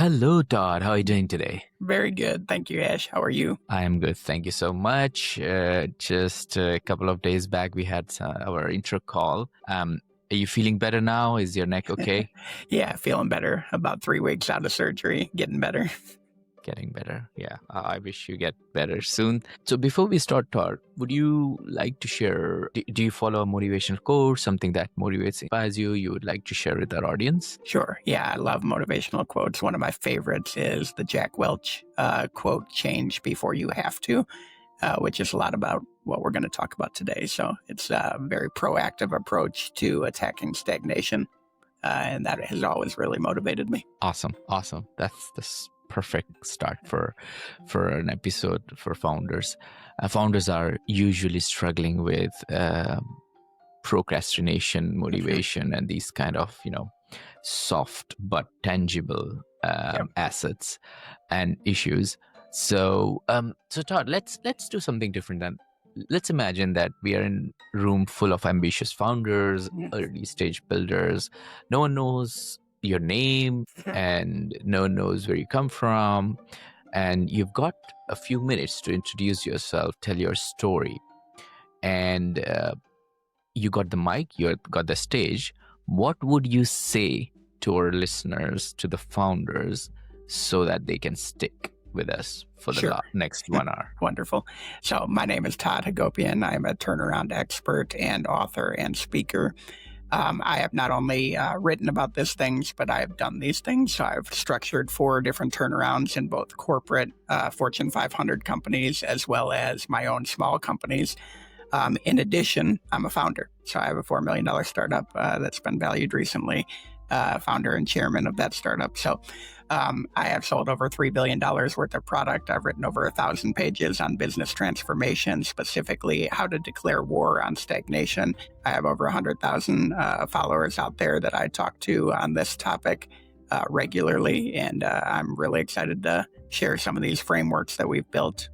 Hello, Todd. How are you doing today? Very good. Thank you, Ash. How are you? I am good. Thank you so much. Just a couple of days back, we had our intro call. Are you feeling better now? Is your neck okay? Yeah, feeling better. About 3 weeks out of surgery, getting better. Getting better. Yeah. I wish you get better soon. So before we start, Todd, would you like to share? Do you follow a motivational quote, something that motivates, inspires you? You would like to share with our audience? Sure. Yeah, I love motivational quotes. One of my favorites is the Jack Welch quote, "Change before you have to," which is a lot about what we're going to talk about today. So it's a very proactive approach to attacking stagnation. And that has always really motivated me. Awesome. That's the perfect start for an episode for founders. Founders are usually struggling with procrastination, motivation, and these kind of soft but tangible assets and issues. So Todd, let's do something different then. Let's imagine that we are in a room full of ambitious founders, early stage builders. No one knows your name and no one knows where you come from. And you've got a few minutes to introduce yourself, tell your story. And you got the mic, you got the stage. What would you say to our listeners, to the founders, so that they can stick with us for the next 1 hour? Wonderful. So my name is Todd Hagopian. I'm a turnaround expert and author and speaker. I have not only written about these things, but I have done these things. So I've structured 4 different turnarounds in both corporate Fortune 500 companies as well as my own small companies. In addition, I'm a founder. So I have a $4 million startup that's been valued recently. Founder and chairman of that startup. So I have sold over $3 billion worth of product. I've written over 1,000 pages on business transformation, specifically how to declare war on stagnation. I have over 100,000 followers out there that I talk to on this topic regularly. And I'm really excited to share some of these frameworks that we've built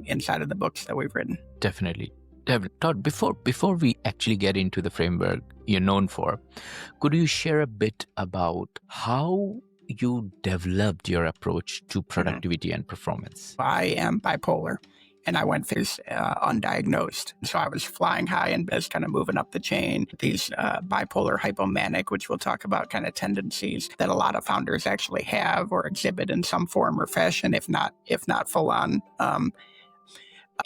inside of the books that we've written. Definitely. Todd, before we actually get into the framework you're known for, could you share a bit about how you developed your approach to productivity and performance? I am bipolar, and I went through undiagnosed. So I was flying high and just kind of moving up the chain. These bipolar hypomanic, which we'll talk about, kind of tendencies that a lot of founders actually have or exhibit in some form or fashion, if not full on.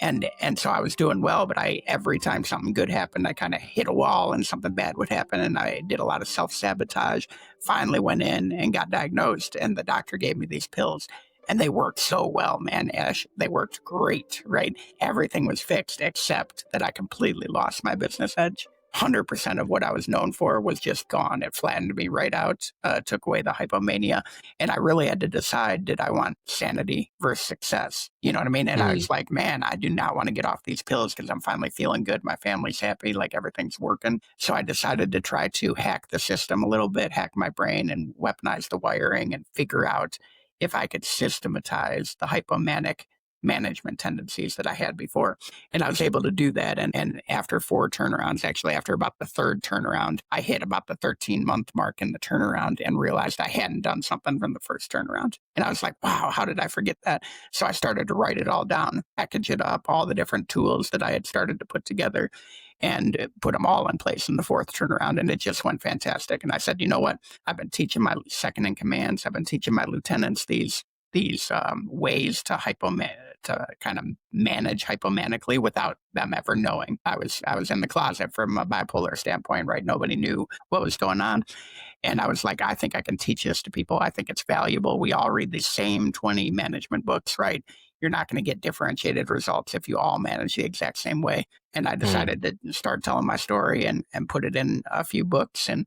And so I was doing well, but every time something good happened, I kind of hit a wall and something bad would happen. And I did a lot of self-sabotage, finally went in and got diagnosed. And the doctor gave me these pills and they worked so well, man, Ash. They worked great, right? Everything was fixed except that I completely lost my business edge. 100% of what I was known for was just gone. It flattened me right out, took away the hypomania. And I really had to decide, did I want sanity versus success? You know what I mean? And I was like, man, I do not want to get off these pills because I'm finally feeling good. My family's happy, like everything's working. So I decided to try to hack the system a little bit, hack my brain and weaponize the wiring and figure out if I could systematize the hypomanic management tendencies that I had before. And I was able to do that. And after 4 turnarounds, actually after about the 3rd turnaround, I hit about the 13-month mark in the turnaround and realized I hadn't done something from the first turnaround. And I was like, wow, how did I forget that? So I started to write it all down, package it up, all the different tools that I had started to put together and put them all in place in the 4th turnaround. And it just went fantastic. And I said, you know what? I've been teaching my second in commands. I've been teaching my lieutenants these ways to kind of manage hypomanically without them ever knowing. I was in the closet from a bipolar standpoint, right? Nobody knew what was going on. And I was like, I think I can teach this to people. I think it's valuable. We all read the same 20 management books, right? You're not going to get differentiated results if you all manage the exact same way. And I decided to start telling my story and put it in a few books and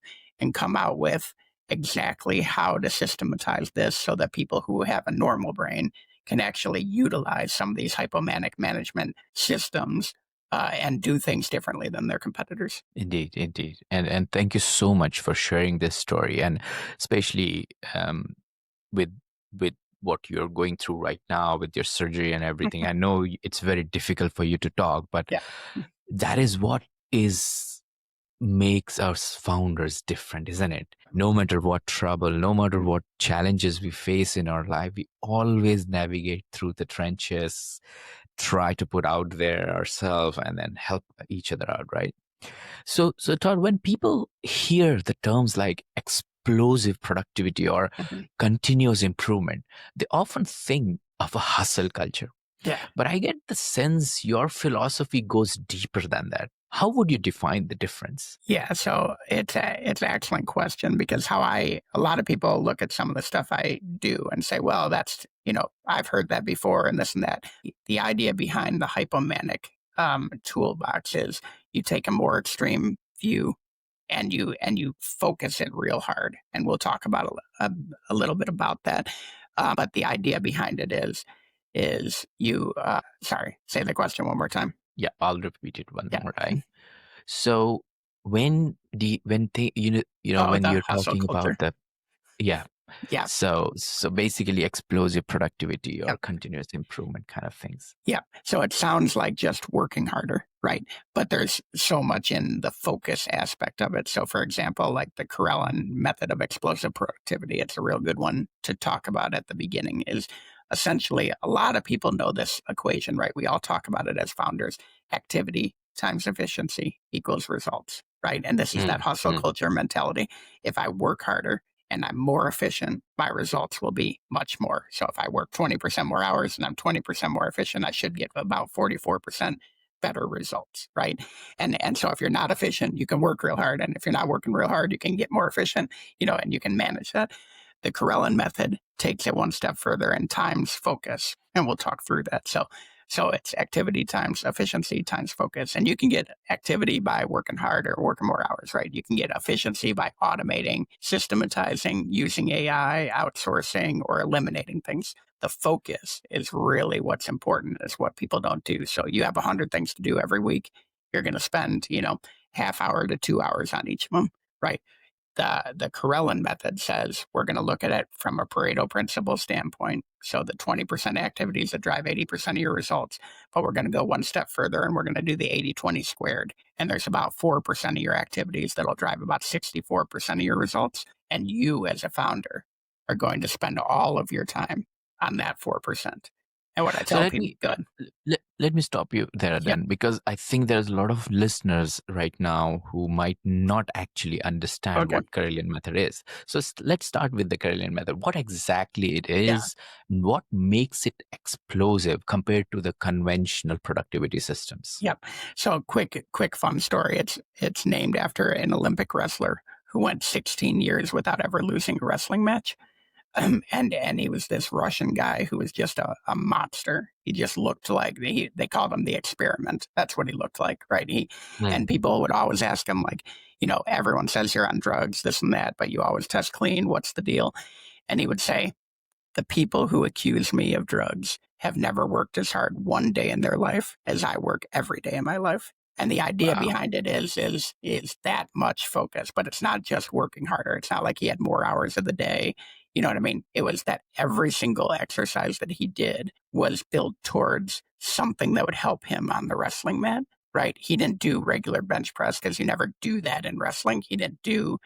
come out with exactly how to systematize this so that people who have a normal brain can actually utilize some of these hypomanic management systems and do things differently than their competitors. Indeed. And thank you so much for sharing this story, and especially with what you're going through right now with your surgery and everything. I know it's very difficult for you to talk, but that is what is makes us founders different, isn't it? No matter what trouble, no matter what challenges we face in our life, we always navigate through the trenches, try to put out there ourselves, and then help each other out, right? So Todd, when people hear the terms like explosive productivity or Mhm. continuous improvement, they often think of a hustle culture. Yeah. But I get the sense your philosophy goes deeper than that. How would you define the difference? Yeah, so it's an excellent question because a lot of people look at some of the stuff I do and say, well, I've heard that before and this and that. The idea behind the hypomanic toolbox is you take a more extreme view and you focus it real hard, and we'll talk about a little bit about that. But the idea behind it is you. Sorry, say the question one more time. Yeah, I'll repeat it one Yeah. more time. So Oh, when the you're hustle talking culture. about the yeah, Yeah. so basically explosive productivity or Yep. continuous improvement kind of things. Yeah. So it sounds like just working harder, right? But there's so much in the focus aspect of it. So, for example, like the Karelin method of explosive productivity, it's a real good one to talk about at the beginning. Is essentially a lot of people know this equation, right? We all talk about it as founders: activity times efficiency equals results, right? And this is that Mm, hustle mm, culture mentality. If I work harder, and I'm more efficient, my results will be much more. So if I work 20% more hours and I'm 20% more efficient, I should get about 44% better results, right? And so if you're not efficient, you can work real hard. And if you're not working real hard, you can get more efficient, and you can manage that. The Karelin method takes it one step further and times focus. And we'll talk through that. So it's activity times efficiency times focus. And you can get activity by working hard or working more hours, right? You can get efficiency by automating, systematizing, using AI, outsourcing, or eliminating things. The focus is really what's important, is what people don't do. So you have 100 things to do every week. You're going to spend, half hour to 2 hours on each of them, right? The Karelin method says we're going to look at it from a Pareto principle standpoint. So the 20% activities that drive 80% of your results, but we're going to go one step further and we're going to do the 80-20 squared. And there's about 4% of your activities that'll drive about 64% of your results. And you as a founder are going to spend all of your time on that 4%. And what I So tell people, good. let me stop you there Yep. then, because I think there's a lot of listeners right now who might not actually understand Okay. what Karelian method is. So let's start with the Karelian method. What exactly it Yeah. is, what makes it explosive compared to the conventional productivity systems? Yep. So quick fun story. It's named after an Olympic wrestler who went 16 years without ever losing a wrestling match. And he was this Russian guy who was just a monster. He just looked like they called him the experiment. That's what he looked like, right? Mm. And people would always ask him like, everyone says you're on drugs, this and that, but you always test clean. What's the deal? And he would say, the people who accuse me of drugs have never worked as hard one day in their life as I work every day in my life. And the idea Wow. behind it is that much focus, but it's not just working harder. It's not like he had more hours of the day. You know what I mean? It was that every single exercise that he did was built towards something that would help him on the wrestling mat, right? He didn't do regular bench press because you never do that in wrestling. He didn't do,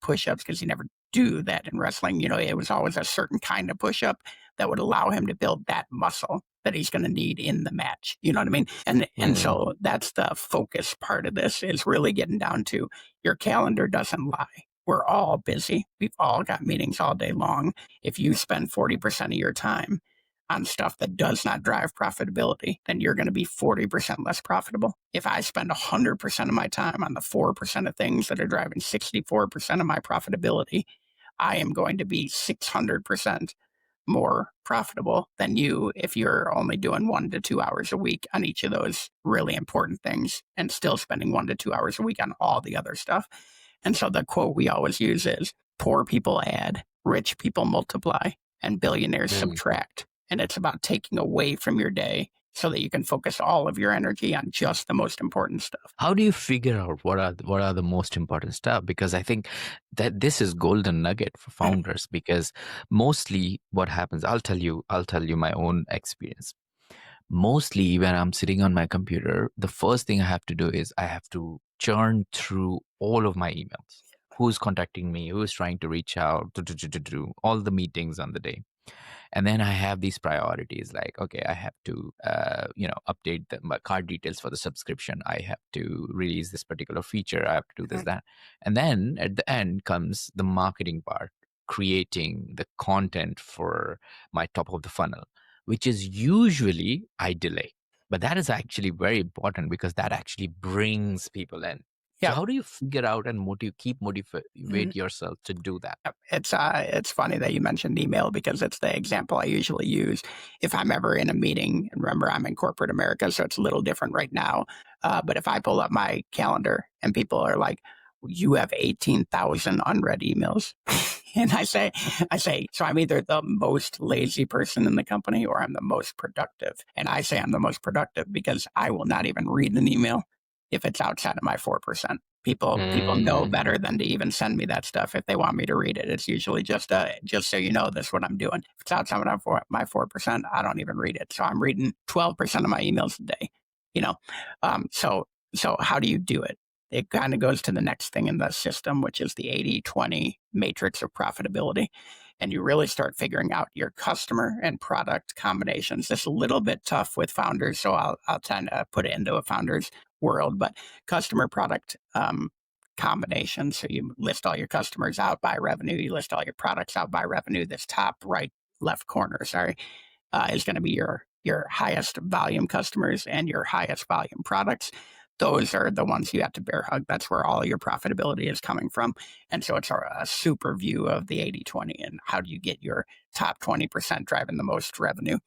push-ups because you never do that in wrestling. It was always a certain kind of push up that would allow him to build that muscle that he's going to need in the match. You know what I mean? And Mm. so that's the focus part of this, is really getting down to your calendar doesn't lie. We're all busy. We've all got meetings all day long. If you spend 40% of your time on stuff that does not drive profitability, then you're going to be 40% less profitable. If I spend 100% of my time on the 4% of things that are driving 64% of my profitability, I am going to be 600% more profitable than you if you're only doing 1 to 2 hours a week on each of those really important things and still spending 1 to 2 hours a week on all the other stuff. And so the quote we always use is, poor people add, rich people multiply, and billionaires Mm. subtract. And it's about taking away from your day so that you can focus all of your energy on just the most important stuff. How do you figure out what are the most important stuff? Because I think that this is golden nugget for founders, because mostly what happens, I'll tell you my own experience. Mostly when I'm sitting on my computer, the first thing I have to do is I have to churn through all of my emails. Who's contacting me? Who's trying to reach out? All the meetings on the day. And then I have these priorities like, okay, I have to, update my card details for the subscription. I have to release this particular feature. I have to do this, that. And then at the end comes the marketing part, creating the content for my top of the funnel, which is usually I delay. But that is actually very important because that actually brings people in. So Yep. how do you figure out and motivate Mhm. yourself to do that? Yep. It's funny that you mentioned email because it's the example I usually use if I'm ever in a meeting. And remember, I'm in corporate America, so it's a little different right now. But if I pull up my calendar and people are like, "You have 18,000 unread emails," and I say, so I'm either the most lazy person in the company or I'm the most productive. And I say I'm the most productive because I will not even read an email if it's outside of my 4%. People know Mm, better than to even send me that stuff if they want me to read it. It's usually just so you know, this is what I'm doing. If it's outside of my 4%, I don't even read it. So I'm reading 12% of my emails a day. You know, so how do you do it? It kind of goes to the next thing in the system, which is the 80-20 matrix of profitability. And you really start figuring out your customer and product combinations. It's a little bit tough with founders, so I'll tend to put it into a founder's world, but customer product combination. So you list all your customers out by revenue, you list all your products out by revenue. This top right left corner, sorry, is going to be your highest volume customers and your highest volume products. Those are the ones you have to bear hug. That's where all your profitability is coming from. And so it's a super view of the 80-20 and how do you get your top 20% driving the most revenue.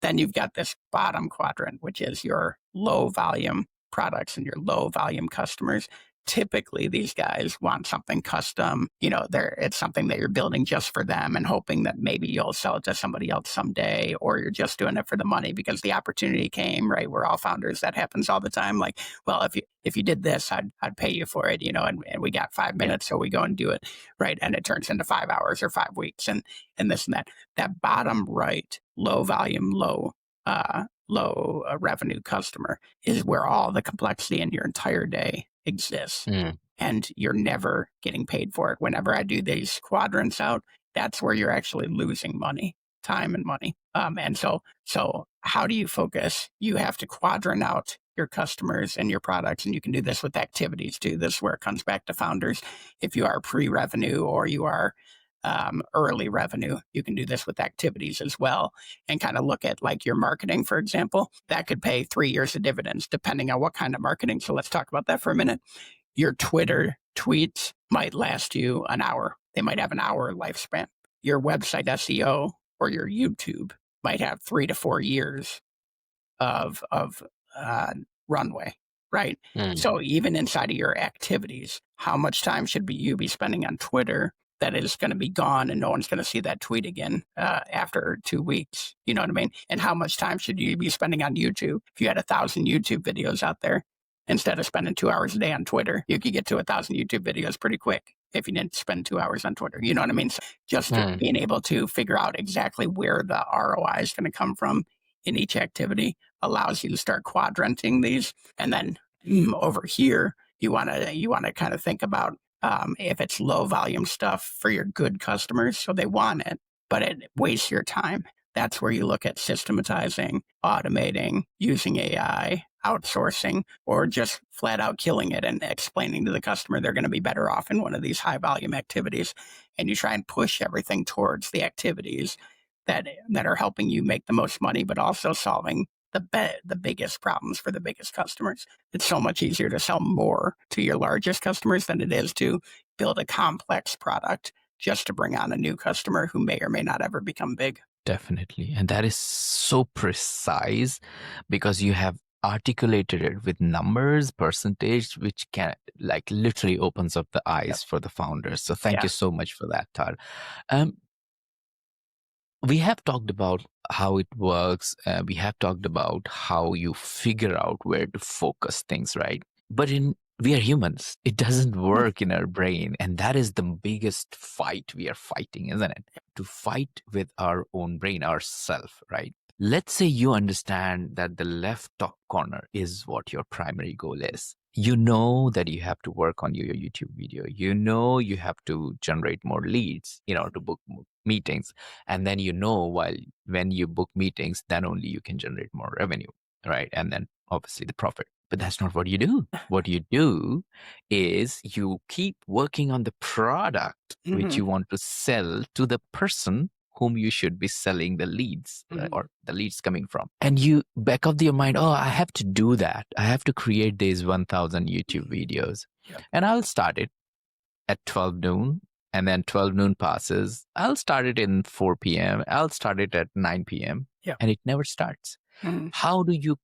Then you've got this bottom quadrant, which is your low volume products and your low volume customers. Typically, these guys want something custom. It's something that you're building just for them and hoping that maybe you'll sell it to somebody else someday, or you're just doing it for the money because the opportunity came, right? We're all founders. That happens all the time. Like, well, if you did this, I'd pay you for it, and we got 5 minutes, so we go and do it, right? And it turns into 5 hours or 5 weeks and this and that. That bottom right, low volume, low revenue customer is where all the complexity in your entire day exists. mm, And you're never getting paid for it. Whenever I do these quadrants out, that's where you're actually losing money, time and money. And so how do you focus? You have to quadrant out your customers and your products, and you can do this with activities too. This is where it comes back to founders. If you are pre-revenue or you are early revenue, you can do this with activities as well, and kind of look at like your marketing, for example. That could pay 3 years of dividends depending on what kind of marketing. So let's talk about that for a minute. Your Twitter tweets might last you an hour. They might have an hour lifespan. Your website SEO or your YouTube might have 3 to 4 years of runway, right? mm, So even inside of your activities, how much time should you be spending on Twitter that is going to be gone and no one's going to see that tweet again after 2 weeks? You know what I mean? And how much time should you be spending on YouTube? If you had 1,000 YouTube videos out there, instead of spending 2 hours a day on Twitter, you could get to 1,000 YouTube videos pretty quick if you didn't spend 2 hours on Twitter. You know what I mean? So just mm. being able to figure out exactly where the ROI is going to come from in each activity allows you to start quadranting these. And then over here, you want to kind of think about if it's low volume stuff for your good customers, so they want it, but it wastes your time. That's where you look at systematizing, automating, using AI, outsourcing, or just flat out killing it and explaining to the customer they're going to be better off in one of these high volume activities. And you try and push everything towards the activities that are helping you make the most money, but also solving the biggest problems for the biggest customers. It's so much easier to sell more to your largest customers than it is to build a complex product just to bring on a new customer who may or may not ever become big. Definitely. And that is so precise because you have articulated it with numbers, percentage, which can like literally opens up the Yep. eyes for the founders. So thank Yeah. you so much for that, Todd. Um, we have talked about how it works. We have talked about how you figure out where to focus things, right? But we are humans. It doesn't work in our brain. And that is the biggest fight we are fighting, isn't it? To fight with our own brain, ourself, right? Let's say you understand that the left top corner is what your primary goal is. You know that you have to work on your YouTube video. You know you have to generate more leads, to book meetings. And then when you book meetings, then only you can generate more revenue, right? And then obviously the profit. But that's not what you do. What you do is you keep working on the product which you want to sell to the person whom you should be selling the leads or the leads coming from. And you back of your mind, I have to do that. I have to create these 1,000 YouTube videos. Yep. And I'll start it at 12 noon. And then 12 noon passes. I'll start it in 4 p.m. I'll start it at 9 p.m. Yep. And it never starts. How do you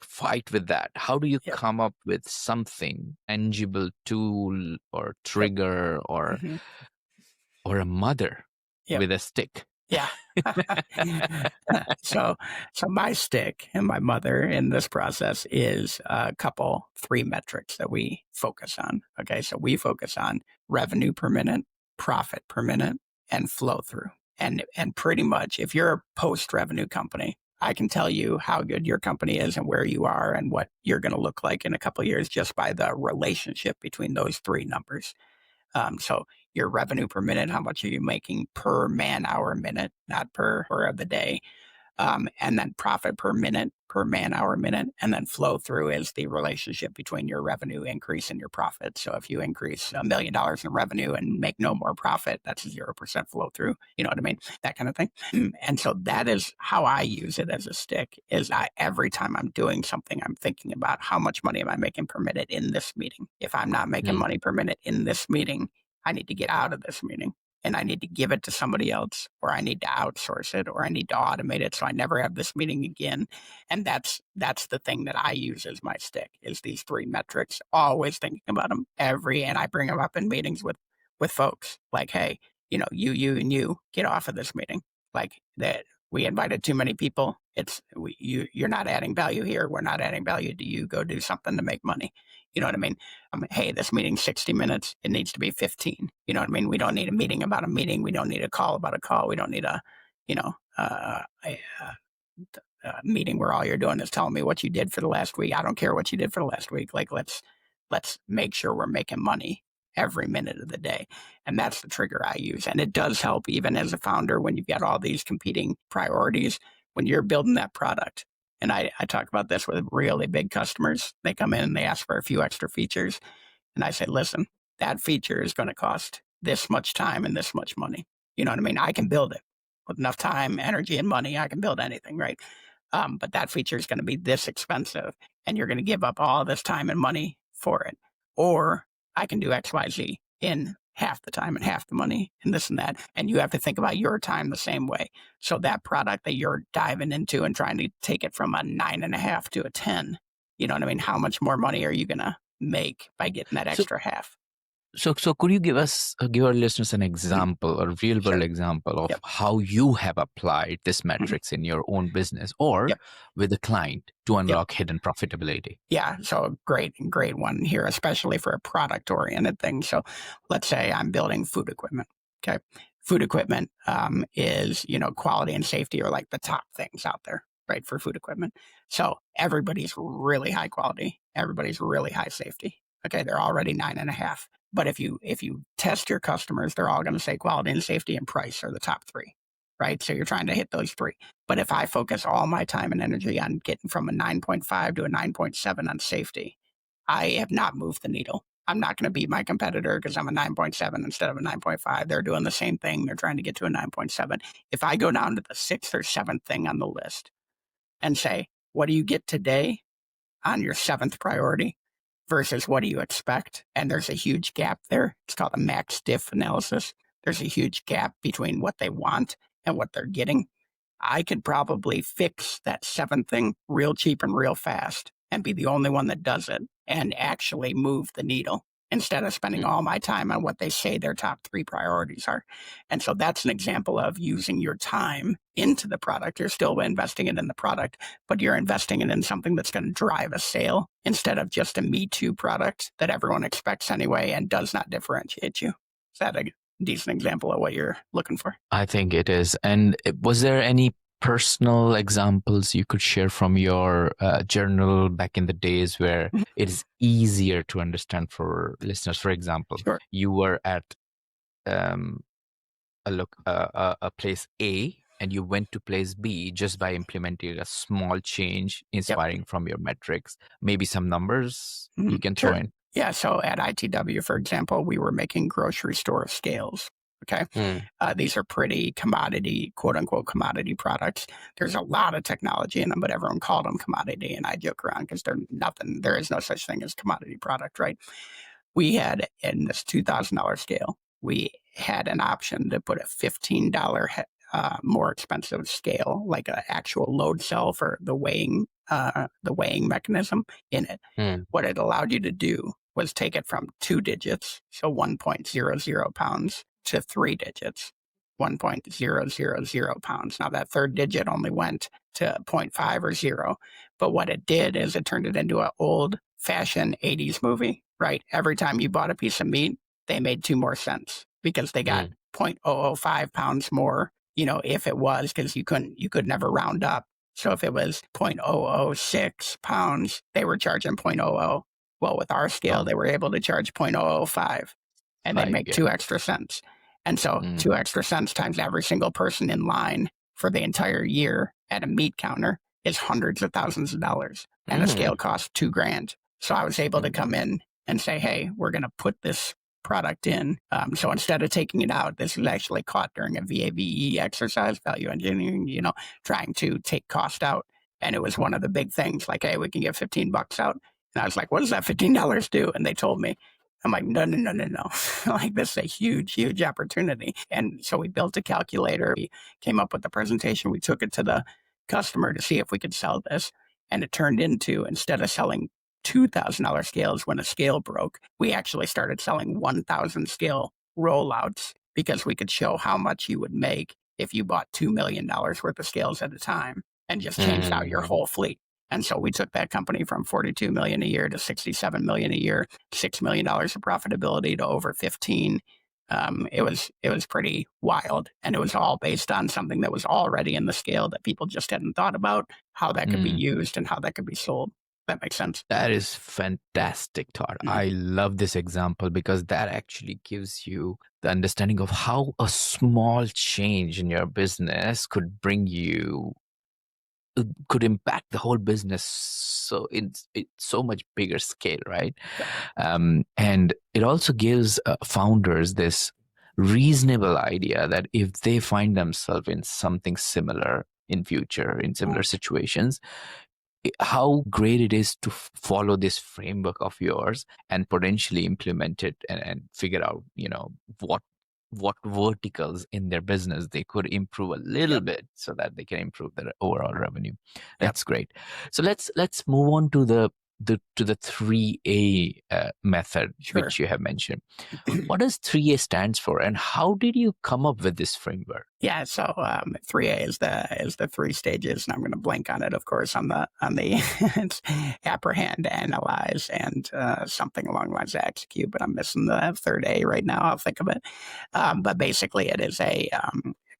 fight with that? How do you come up with something, tangible tool or trigger or a mother with a stick? Yeah. So my stick and my mother in this process is a couple, 3 metrics that we focus on. Okay. So we focus on revenue per minute, profit per minute, and flow through. And pretty much if you're a post-revenue company, I can tell you how good your company is and where you are and what you're going to look like in a couple of years just by the relationship between those 3 numbers. So your revenue per minute, how much are you making per man hour minute, not per hour of the day? And then profit per minute, per man hour minute, and then flow through is the relationship between your revenue increase and your profit. So if you increase $1 million in revenue and make no more profit, that's 0% flow through. You know what I mean? That kind of thing. And so that is how I use it as a stick. Is every time I'm doing something, I'm thinking about how much money am I making per minute in this meeting. If I'm not making money per minute in this meeting, I need to get out of this meeting. And I need to give it to somebody else, or I need to outsource it, or I need to automate it so I never have this meeting again. And that's the thing that I use as my stick is these 3 metrics, always thinking about them and I bring them up in meetings with folks like, hey, you and you get off of this meeting. Like that we invited too many people. You're not adding value here. We're not adding value. Do you go do something to make money? You know what I mean? Hey, this meeting's 60 minutes. It needs to be 15. You know what I mean? We don't need a meeting about a meeting. We don't need a call about a call. We don't need a meeting where all you're doing is telling me what you did for the last week. I don't care what you did for the last week. Like, let's make sure we're making money every minute of the day. And that's the trigger I use. And it does help even as a founder when you've got all these competing priorities, when you're building that product. And I talk about this with really big customers. They come in and they ask for a few extra features. And I say, listen, that feature is going to cost this much time and this much money. You know what I mean? I can build it with enough time, energy, and money. I can build anything, right? But that feature is going to be this expensive and you're going to give up all this time and money for it. Or I can do X, Y, Z in half the time and half the money and this and that. And you have to think about your time the same way. So that product that you're diving into and trying to take it from a 9.5 to a 10, you know what I mean? How much more money are you going to make by getting that extra half? So could you give our listeners an example, a real world example of how you have applied this metrics in your own business or with a client to unlock hidden profitability? Yeah. So great one here, especially for a product oriented thing. So let's say I'm building food equipment. Okay. Food equipment is, quality and safety are like the top things out there, right? For food equipment. So everybody's really high quality. Everybody's really high safety. Okay. They're already 9.5. But if you test your customers, they're all going to say quality and safety and price are the top 3, right? So you're trying to hit those 3. But if I focus all my time and energy on getting from a 9.5 to a 9.7 on safety, I have not moved the needle. I'm not going to beat my competitor because I'm a 9.7 instead of a 9.5. They're doing the same thing. They're trying to get to a 9.7. If I go down to the 6th or 7th thing on the list and say, what do you get today on your 7th priority? Versus what do you expect? And there's a huge gap there. It's called a max diff analysis. There's a huge gap between what they want and what they're getting. I could probably fix that 7th thing real cheap and real fast and be the only one that does it and actually move the needle instead of spending all my time on what they say their top 3 priorities are. And so that's an example of using your time into the product. You're still investing it in the product, but you're investing it in something that's going to drive a sale instead of just a Me Too product that everyone expects anyway and does not differentiate you. Is that a decent example of what you're looking for? I think it is. And was there any personal examples you could share from your journal back in the days where Mhm. it is easier to understand for listeners? For example, Sure. you were at um, a place A and you went to place B just by implementing a small change Yep. inspiring from your metrics. Maybe some numbers you Mhm. can throw Sure. in. Yeah. So at ITW, for example, we were making grocery store scales. Okay. Mm. These are pretty commodity, quote unquote, commodity products. There's a lot of technology in them, but everyone called them commodity. And I joke around because they're nothing. There is no such thing as commodity product, right? We had in this $2,000 scale, we had an option to put a $15 more expensive scale, like an actual load cell for the weighing mechanism in it. Mm. What it allowed you to do was take it from 2 digits, so 1.00 pounds, to 3 digits, 1.000 pounds. Now that third digit only went to 0.5 or 0, but what it did is it turned it into an old fashioned 80s movie, right? Every time you bought a piece of meat, they made 2 more cents because they got 0.005 pounds more, if it was, because you could never round up. So if it was 0.006 pounds, they were charging 0.00. Well, with our scale, Oh, they were able to charge 0.005 and they'd make yeah. 2 extra cents. And so 2 extra cents times every single person in line for the entire year at a meat counter is hundreds of thousands of dollars. And the scale cost $2,000. So I was able to come in and say, hey, we're going to put this product in. So instead of taking it out, this was actually caught during a VAVE exercise, value engineering, trying to take cost out. And it was one of the big things like, hey, we can get $15 out. And I was like, what does that $15 do? And they told me. I'm like, no. Like, this is a huge, huge opportunity. And so we built a calculator. We came up with the presentation. We took it to the customer to see if we could sell this. And it turned into, instead of selling $2,000 scales when a scale broke, we actually started selling 1,000 scale rollouts because we could show how much you would make if you bought $2 million worth of scales at a time and just changed out your whole fleet. And so we took that company from 42 million a year to 67 million a year, $6 million of profitability to over 15. It was pretty wild, and it was all based on something that was already in the scale that people just hadn't thought about how that could be used and how that could be sold. That makes sense. That is fantastic, Todd. I love this example because that actually gives you the understanding of how a small change in your business could impact the whole business so it's so much bigger scale, right? And it also gives founders this reasonable idea that if they find themselves in something similar in future, in similar situations, how great it is to follow this framework of yours and potentially implement it and figure out, what verticals in their business they could improve a little bit so that they can improve their overall revenue. That's great. So let's move on to the 3A method, which you have mentioned. What does 3A stands for, and how did you come up with this framework? Yeah, so 3A is the 3 stages, and I'm going to blank on it, of course, on the it's apprehend, analyze, and something along the lines of execute. But I'm missing the third A right now. I'll think of it. But basically, it is a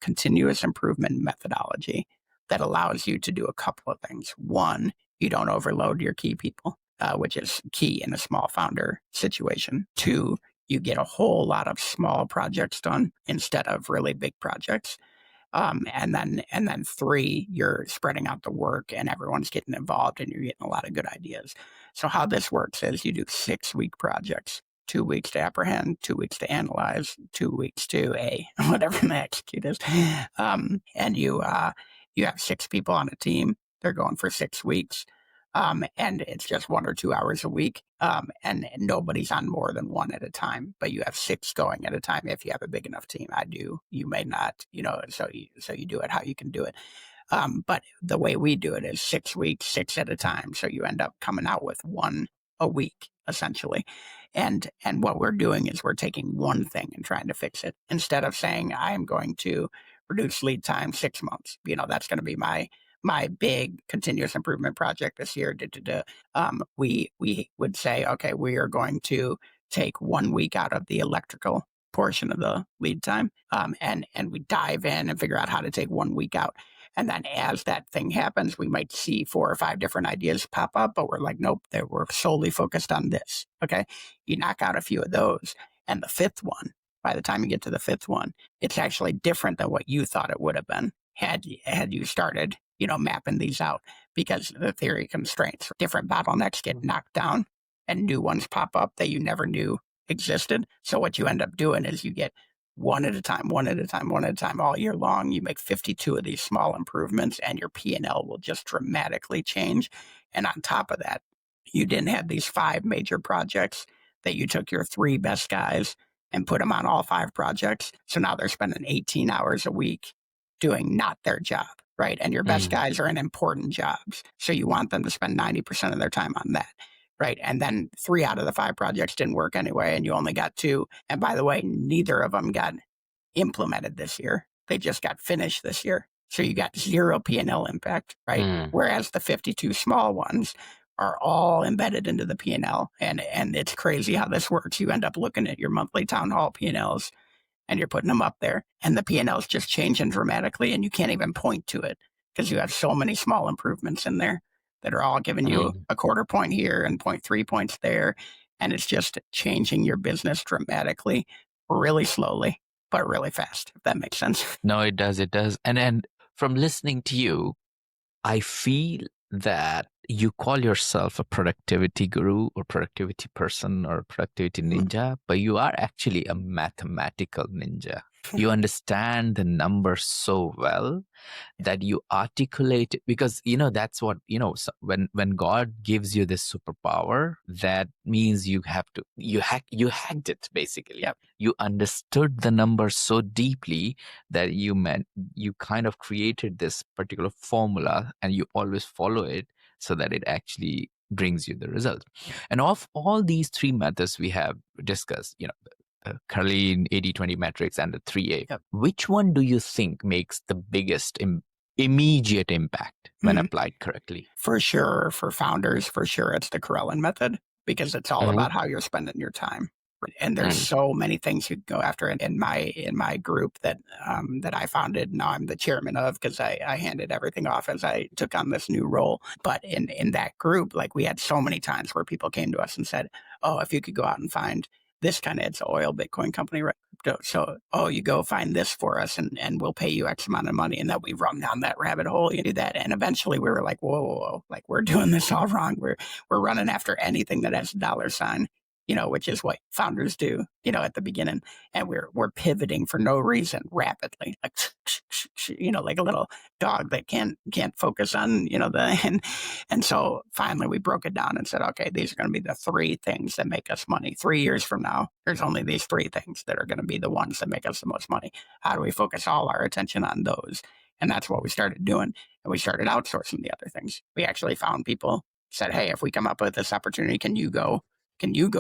continuous improvement methodology that allows you to do a couple of things. One, you don't overload your key people, which is key in a small founder situation. Two, you get a whole lot of small projects done instead of really big projects. And then 3, you're spreading out the work and everyone's getting involved and you're getting a lot of good ideas. So how this works is you do 6-week projects, 2 weeks to apprehend, 2 weeks to analyze, 2 weeks to whatever the execute is. And you have 6 people on a team. They're going for 6 weeks. And it's just 1 or 2 hours a week. And nobody's on more than 1 at a time, but you have 6 going at a time if you have a big enough team. I do. You may not, so you do it how you can do it. But the way we do it is 6 weeks, 6 at a time. So you end up coming out with 1 a week, essentially. And what we're doing is we're taking one thing and trying to fix it instead of saying, I'm going to reduce lead time 6 months. That's going to be my big continuous improvement project this year. We would say, okay, we are going to take 1 week out of the electrical portion of the lead time. And we dive in and figure out how to take 1 week out. And then as that thing happens, we might see 4 or 5 different ideas pop up, but we're like, nope, we're solely focused on this. Okay. You knock out a few of those. And the fifth one, by the time you get to the fifth one, it's actually different than what you thought it would have been had you started, mapping these out, because the theory constraints, different bottlenecks get knocked down and new ones pop up that you never knew existed. So what you end up doing is you get one at a time, one at a time, one at a time all year long. You make 52 of these small improvements and your P&L will just dramatically change. And on top of that, you didn't have these 5 major projects that you took your 3 best guys and put them on all 5 projects. So now they're spending 18 hours a week doing not their job, right? And your best Mm. guys are in important jobs. So you want them to spend 90% of their time on that, right? And then 3 out of the 5 projects didn't work anyway, and you only got 2. And by the way, neither of them got implemented this year. They just got finished this year. So you got 0 P&L impact, right? Mm. Whereas the 52 small ones are all embedded into the P&L. And it's crazy how this works. You end up looking at your monthly town hall P&Ls and you're putting them up there, and the P&L is just changing dramatically, and you can't even point to it because you have so many small improvements in there that are all giving you Mm. a quarter point here and 0.3 points there. And it's just changing your business dramatically, really slowly, but really fast, if that makes sense. No, it does. It does. And from listening to you, I feel that you call yourself a productivity guru or productivity person or productivity ninja, but you are actually a mathematical ninja. You understand the numbers so well that you articulate it, because that's what so when God gives you this superpower, that means you hacked it basically. Yep. You understood the numbers so deeply that you kind of created this particular formula, and you always follow it so that it actually brings you the result. And of all these 3 methods we have discussed, Carlene 80/20 metrics and the 3A, Yep. which one do you think makes the biggest immediate impact when Mhm. applied correctly? For sure, for founders, for sure, it's the Corellin method, because it's all Mhm. about how you're spending your time. And there's Mm. so many things you can go after. In my group that I founded, now I'm the chairman of, because I handed everything off as I took on this new role. But in that group, like, we had so many times where people came to us and said, "Oh, if you could go out and find this kind of, it's an oil Bitcoin company, right? So, oh, you go find this for us, and we'll pay you X amount of money." And then we run down that rabbit hole. You do that, and eventually we were like, whoa, whoa, whoa, like, we're doing this all wrong. We're running after anything that has a dollar sign, which is what founders do, at the beginning. And we're pivoting for no reason rapidly, like, like a little dog that can't focus on, and so finally we broke it down and said, okay, these are going to be the 3 things that make us money. 3 years from now, there's only these 3 things that are going to be the ones that make us the most money. How do we focus all our attention on those? And that's what we started doing. And we started outsourcing the other things. We actually found people, said, hey, if we come up with this opportunity, can you go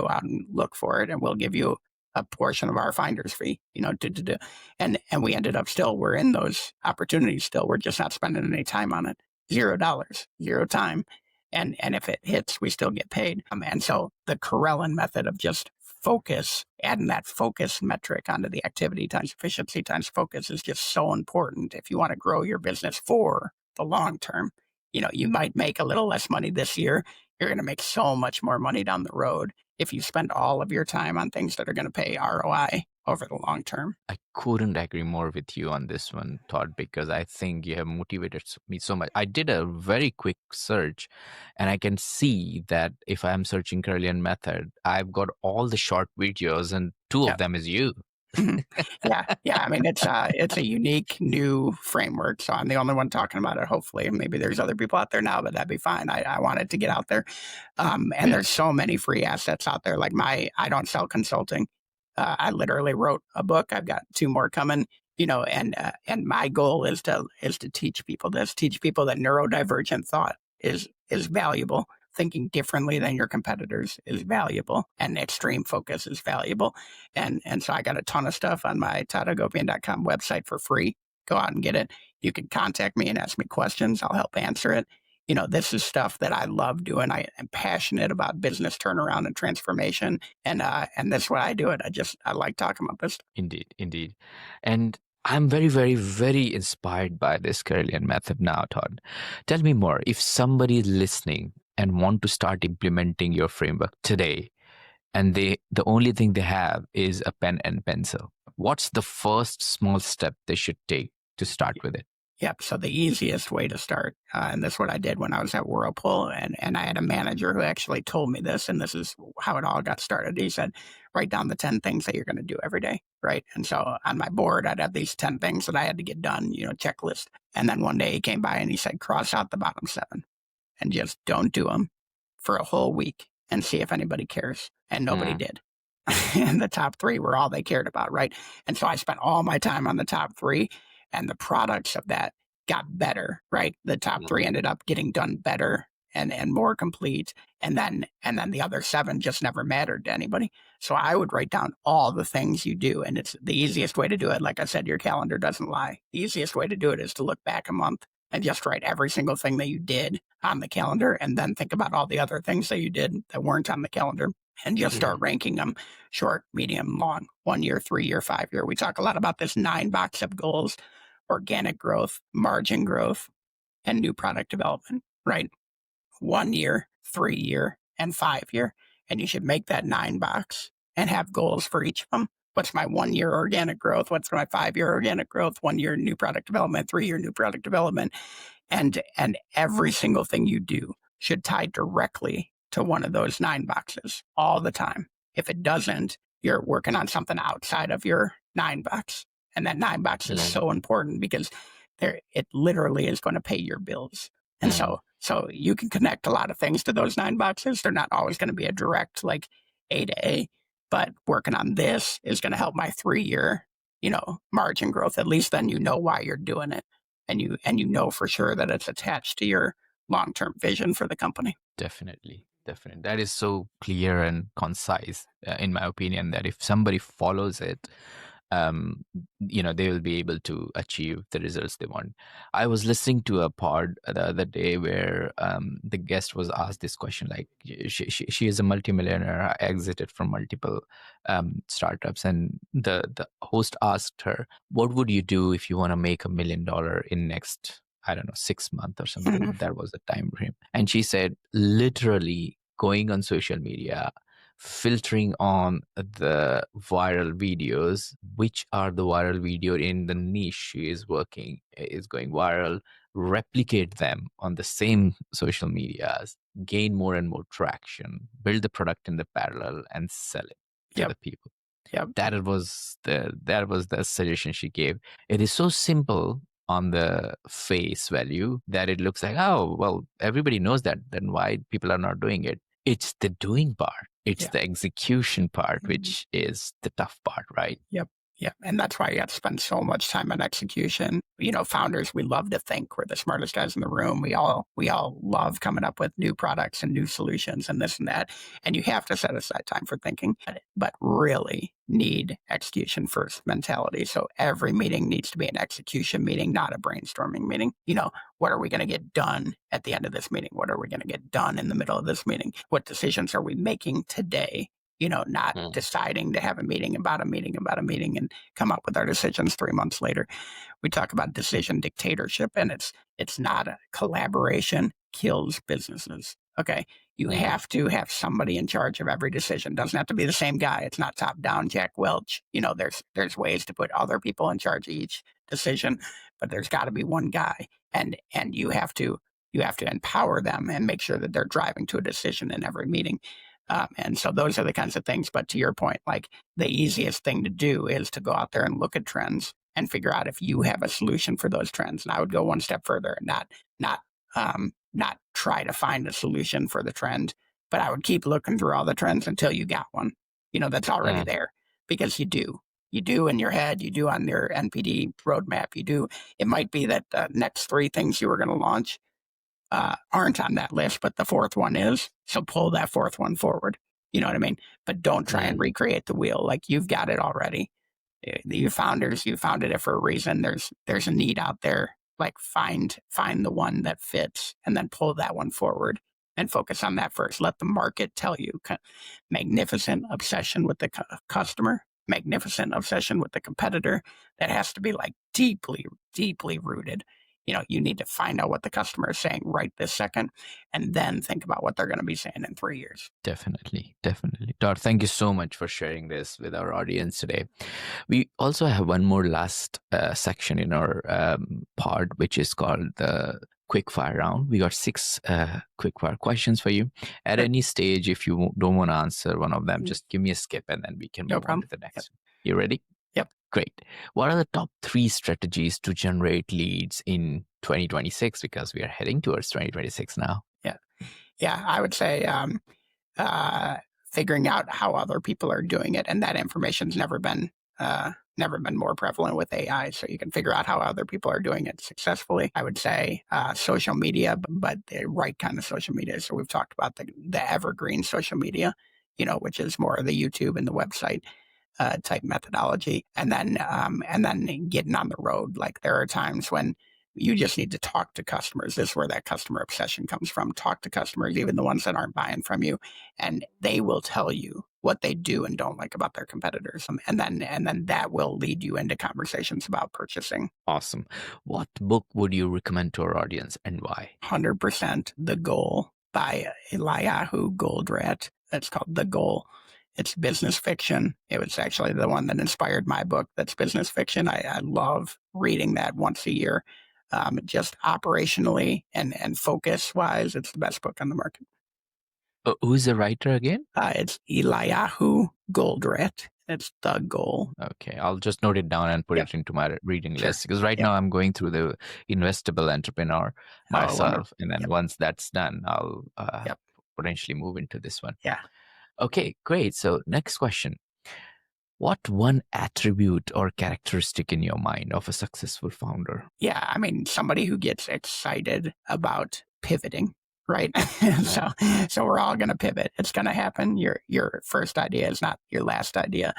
out and look for it, and we'll give you a portion of our finder's fee, and we ended up, still, we're in those opportunities still. We're just not spending any time on it. $0, 0 time. And if it hits, we still get paid. And so the Corellin method of just focus, adding that focus metric onto the activity times efficiency times focus, is just so important if you want to grow your business for the long term. You might make a little less money this year. You're going to make so much more money down the road if you spend all of your time on things that are going to pay ROI over the long term. I couldn't agree more with you on this one, Todd, because I think you have motivated me so much. I did a very quick search, and I can see that if I'm searching Curlian method, I've got all the short videos, and 2 Yeah. of them is you. Yeah. I mean, it's a unique new framework, so I'm the only one talking about it. Hopefully, maybe there's other people out there now, but that'd be fine. I want it to get out there, and Yeah. there's so many free assets out there. Like, I don't sell consulting. I literally wrote a book. I've got 2 more coming. And my goal is to teach people this, teach people that neurodivergent thought is valuable. Thinking differently than your competitors is valuable, and extreme focus is valuable. And so I got a ton of stuff on my toddhagopian.com website for free. Go out and get it. You can contact me and ask me questions. I'll help answer it. This is stuff that I love doing. I am passionate about business turnaround and transformation. And that's why I do it. I like talking about this. Indeed. And I'm very, very, very inspired by this Carolean method now, Todd. Tell me more. If somebody is listening and want to start implementing your framework today, and the only thing they have is a pen and pencil, what's the first small step they should take to start with it? Yep. So the easiest way to start, and this is what I did when I was at Whirlpool, and I had a manager who actually told me this, and this is how it all got started. He said, write down the 10 things that you're going to do every day, right? And so on my board, I'd have these 10 things that I had to get done, checklist. And then one day he came by and he said, cross out the bottom 7 and just don't do them for a whole week and see if anybody cares. And nobody did. And the top 3 were all they cared about, right? And so I spent all my time on the top 3, and the products of that got better, right? The top 3 ended up getting done better and more complete. And then the other 7 just never mattered to anybody. So I would write down all the things you do. And it's the easiest way to do it. Like I said, your calendar doesn't lie. The easiest way to do it is to look back a month and just write every single thing that you did on the calendar, and then think about all the other things that you did that weren't on the calendar, and just start ranking them: short, medium, long, 1 year, 3 year, 5 year. We talk a lot about this 9 box of goals: organic growth, margin growth, and new product development, right? 1 year, 3 year, and 5 year. And you should make that 9 box and have goals for each of them. What's my 1 year organic growth? What's my 5 year organic growth? 1 year new product development, 3 year new product development. And every single thing you do should tie directly to one of those 9 boxes all the time. If it doesn't, you're working on something outside of your 9 box. And that 9 box is so important because it literally is going to pay your bills. And so you can connect a lot of things to those 9 boxes. They're not always going to be a direct like A to A, but working on this is going to help my 3 year, margin growth. At least then you know why you're doing it. And you know for sure that it's attached to your long-term vision for the company. Definitely. That is so clear and concise, in my opinion, that if somebody follows it, they will be able to achieve the results they want. I was listening to a pod the other day where the guest was asked this question, like she is a multimillionaire, exited from multiple startups, and the host asked her, what would you do if you want to make $1 million in next, I don't know, 6 months or something? That was the time frame. And she said, literally going on social media, filtering on the viral videos, which are the viral video in the niche she is working, is going viral, replicate them on the same social medias, gain more and more traction, build the product in the parallel, and sell it to the people. That was the suggestion she gave. It is so simple on the face value that it looks like, oh, well, everybody knows that, then why people are not doing it? It's the doing part. It's the execution part, which is the tough part, right? Yep. And that's why you have to spend so much time on execution. Founders, we love to think we're the smartest guys in the room. We all love coming up with new products and new solutions and this and that. And you have to set aside time for thinking, but really need execution first mentality. So every meeting needs to be an execution meeting, not a brainstorming meeting. What are we going to get done at the end of this meeting? What are we going to get done in the middle of this meeting? What decisions are we making today? Not deciding to have a meeting about a meeting and come up with our decisions 3 months later. We talk about decision dictatorship, and it's not a collaboration kills businesses. Okay. You have to have somebody in charge of every decision. Doesn't have to be the same guy. It's not top down Jack Welch. There's ways to put other people in charge of each decision, but there's got to be one guy, and you have to empower them and make sure that they're driving to a decision in every meeting. And so those are the kinds of things. But to your point, like the easiest thing to do is to go out there and look at trends and figure out if you have a solution for those trends. And I would go one step further and not try to find a solution for the trend, but I would keep looking through all the trends until you got one, that's already there, because you do in your head, you do on your NPD roadmap, you do. It might be that the next 3 things you were going to launch aren't on that list, but the 4th one is. So pull that 4th one forward. You know what I mean? But don't try and recreate the wheel. Like, you've got it already. You founders, you founded it for a reason. There's a need out there. Like, find the one that fits and then pull that one forward and focus on that first. Let the market tell you. Magnificent obsession with the customer. magnificent obsession with the competitor. That has to be like deeply, deeply rooted. You need to find out what the customer is saying right this second, and then think about what they're going to be saying in 3 years. Definitely, definitely. Todd, thank you so much for sharing this with our audience today. We also have one more last section in our pod, which is called the quickfire round. We got 6 quickfire questions for you. At Sure. any stage, if you don't want to answer one of them, just give me a skip and then we can No move on problem. to the next Yep. one. You ready? Yep. Great. What are the top 3 strategies to generate leads in 2026? Because we are heading towards 2026 now. Yeah, I would say figuring out how other people are doing it, and that information's never been more prevalent with AI. So you can figure out how other people are doing it successfully. I would say social media, but the right kind of social media. So we've talked about the evergreen social media, which is more of the YouTube and the website type methodology, and then getting on the road. Like there are times when you just need to talk to customers. This is where that customer obsession comes from. Talk to customers, even the ones that aren't buying from you, and they will tell you what they do and don't like about their competitors. And then that will lead you into conversations about purchasing. Awesome. What book would you recommend to our audience and why? 100% The Goal by Eliyahu Goldratt. That's called The Goal. It's business fiction. It was actually the one that inspired my book. That's business fiction. I love reading that once a year. Just operationally and focus wise, it's the best book on the market. Who's the writer again? It's Eliyahu Goldratt. It's The Goal. Okay, I'll just note it down and put Yep. it into my reading Sure. list because right Yep. now I'm going through the Investable Entrepreneur myself. Wonderful. And then Yep. once that's done, I'll Yep. potentially move into this one. Yeah. Okay, great. So next question. What one attribute or characteristic in your mind of a successful founder? Yeah, I mean, somebody who gets excited about pivoting, right? So we're all going to pivot. It's going to happen. Your first idea is not your last idea.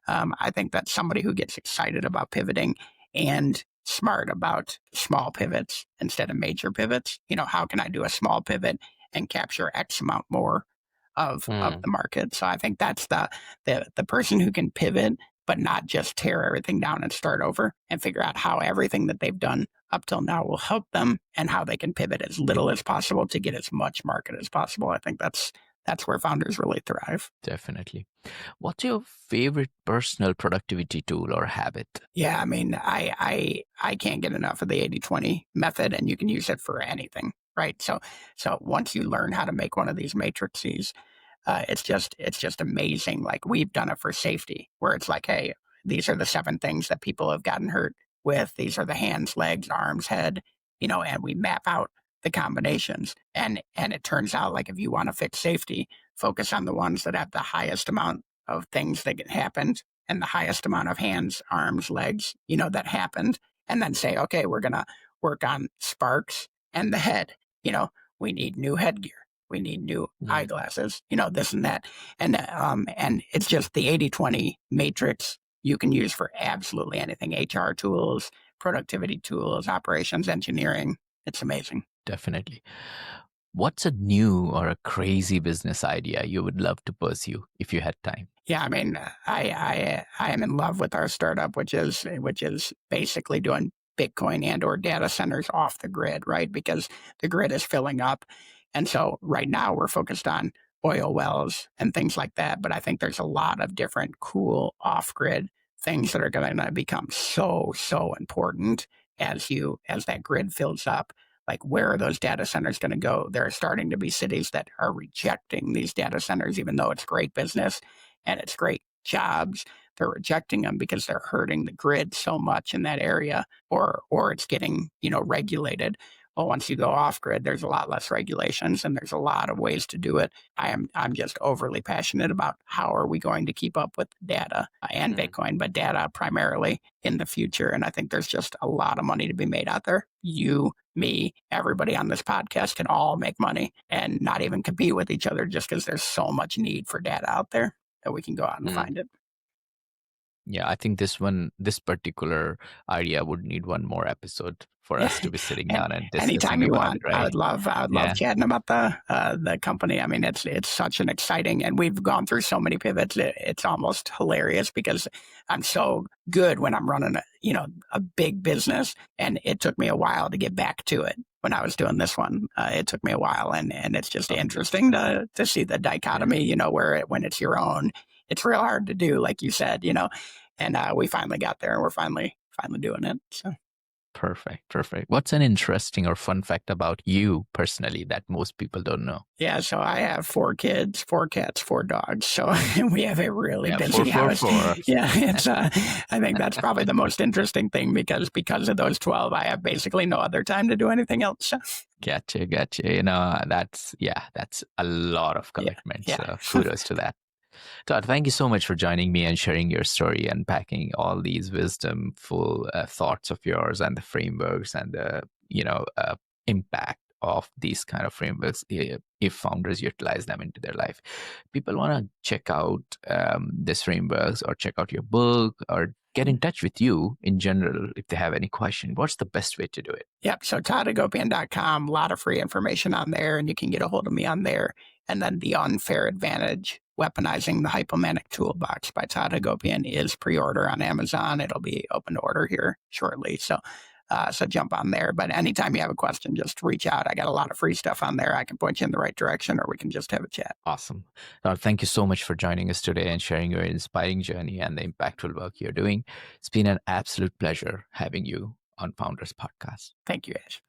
I think that somebody who gets excited about pivoting and smart about small pivots instead of major pivots. How can I do a small pivot and capture X amount more of the market? So I think that's the person who can pivot, but not just tear everything down and start over, and figure out how everything that they've done up till now will help them, and how they can pivot as little as possible to get as much market as possible. I think that's where founders really thrive. Definitely. What's your favorite personal productivity tool or habit? Yeah, I mean, I can't get enough of the 80-20 method, and you can use it for anything, right? So once you learn how to make one of these matrices, it's just amazing. Like we've done it for safety, where it's like, hey, these are the 7 things that people have gotten hurt with. These are the hands, legs, arms, head, and we map out the combinations. And it turns out, like, if you want to fix safety, focus on the ones that have the highest amount of things that happened and the highest amount of hands, arms, legs, that happened. And then say, okay, we're going to work on sparks and the head. We need new headgear. We need new eyeglasses, this and that. And it's just the 80-20 matrix you can use for absolutely anything. HR tools, productivity tools, operations, engineering. It's amazing. Definitely. What's a new or a crazy business idea you would love to pursue if you had time? Yeah, I mean, I am in love with our startup, which is basically doing Bitcoin and or data centers off the grid, right? Because the grid is filling up. And so right now we're focused on oil wells and things like that. But I think there's a lot of different cool off-grid things that are going to become so important as that grid fills up. Like, where are those data centers going to go? There are starting to be cities that are rejecting these data centers, even though it's great business and it's great jobs. They're rejecting them because they're hurting the grid so much in that area, or it's getting, regulated. Well, once you go off grid, there's a lot less regulations and there's a lot of ways to do it. I'm just overly passionate about how are we going to keep up with data and Bitcoin, but data primarily in the future. And I think there's just a lot of money to be made out there. You, me, everybody on this podcast can all make money and not even compete with each other just because there's so much need for data out there that we can go out and find it. Yeah, I think this particular idea would need one more episode for Yeah, us to be sitting and down and anytime discussing you about it, want, right? I would love Yeah. chatting about the company. I mean, it's such an exciting, and we've gone through so many pivots. It's almost hilarious because I'm so good when I'm running a big business, and it took me a while to get back to it. When I was doing this one, it took me a while, and it's just interesting 100%. to see the Yeah. dichotomy. Where when it's your own, it's real hard to do, like you said. And we finally got there, and we're finally doing it. So. Perfect. Perfect. What's an interesting or fun fact about you personally that most people don't know? Yeah, so I have 4 kids, 4 cats, 4 dogs. So we have a really Yeah, busy house. 444. Yeah, it's. I think that's probably the most interesting thing because of those 12, I have basically no other time to do anything else. So, Gotcha. Gotcha. that's a lot of yeah, commitment. yeah. So kudos to that. Todd, thank you so much for joining me and sharing your story and packing all these wisdomful thoughts of yours and the frameworks and the impact of these kind of frameworks if founders utilize them into their life. People want to check out these frameworks or check out your book or get in touch with you in general if they have any question. What's the best way to do it? Yep. So toddhagopian.com, a lot of free information on there, and you can get a hold of me on there. And then The Unfair Advantage, Weaponizing the Hypomanic Toolbox by Todd Hagopian is pre-order on Amazon. It'll be open to order here shortly. So jump on there. But anytime you have a question, just reach out. I got a lot of free stuff on there. I can point you in the right direction, or we can just have a chat. Awesome. Todd, thank you so much for joining us today and sharing your inspiring journey and the impactful work you're doing. It's been an absolute pleasure having you on Founders Podcast. Thank you, Ash.